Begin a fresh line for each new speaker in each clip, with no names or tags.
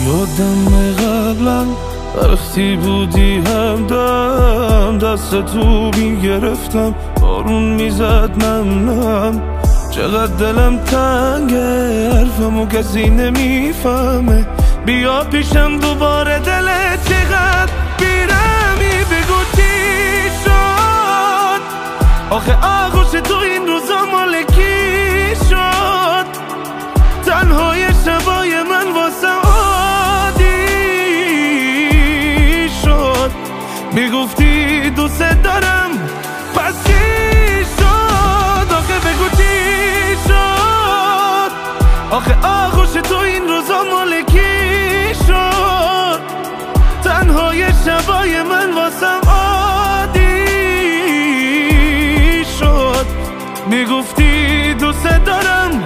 یادم قبلا وقتی بودی همدم دست تو میگرفتم بارون میزد نم چقدر دلم تنگه حرفمو کسی نمیفهمه بیا پیشم دوباره دلت چقدر بیرمی بگو چی شد آخه آغوش تو این روزا مال کی شد تنهای شبای من واسه عادی شد میگفتی دوست دارم پس چی شد آخه بگو چی شد آخه آغوش تو این روزا مال کی شد تنهای شبای من واسم عادی شد میگفتی دوست دارم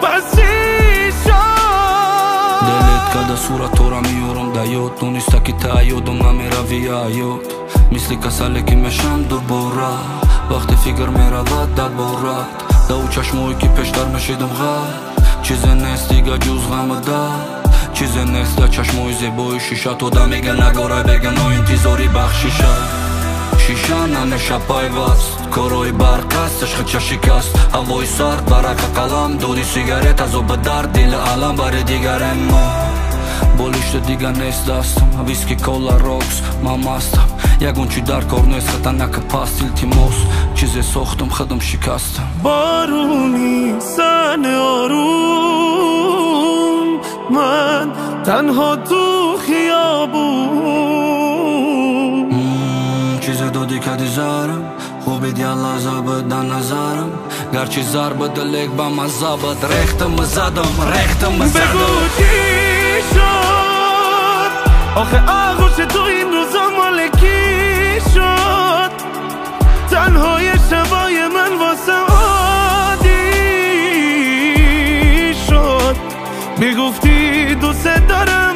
پس چی شد
دلت کده صورت تو را میارم دیاد دونسته که تعیادم نمیروی یاد مثل کساله که میشم دوباره وقتی فکر میرود دوباره دو چشمایی که پیشتر میشیدم غد چیز نیست دیگه جز غم درد چیز نیست چشمای زیبای شیشه تو دا میگه نگاره بگه نو انتظاری بخشیشه شیشه نمیشه پیوست کارای برق است عشق چه شکست هوای سرد برق قلم دودی سیگارت از به درد دل علم برای دیگر ما болишто дига нест дастам виски кола рокс ман мастам ягон чи дар кор нест хатанака паст илтимос чизе сохтам хадам шикастам
بارونی سن آروم من تنها تو خیابون
چیزه دادی که دیزارم خوبی دیالا زابد در نظرم گرچه ضربه دلک با مزابد ریختم زدم ریختم زدم
بگو چی شد آخه آغوش تو این روزا مال کی شد تنهای شبای من واسه عادی شد میگفتی دوست دارم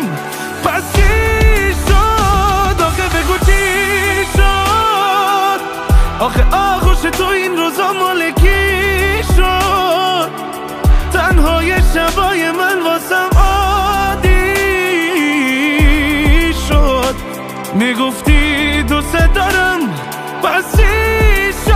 پس چی شد آخه بگو چی شد آخه آغوش تو این روزا مال کی شد تنهای شبای من واسم عادی شد میگفتی دوست دارم پس چی شد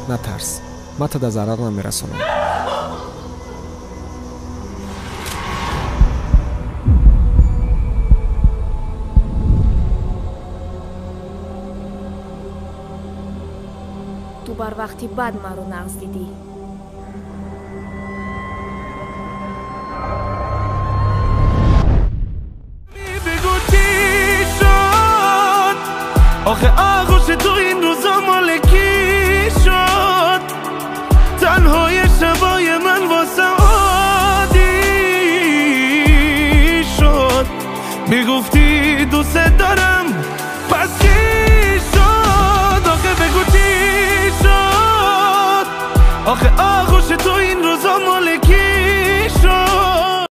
نترس من تا در ضرر نمیرسونم
تو بر وقتی بد مرو نغز دیدی
بگو چی شد آخه آغوش تو این روزا مال کی شد تنهای شبای من واسه عادی شد میگفتی دوست دارم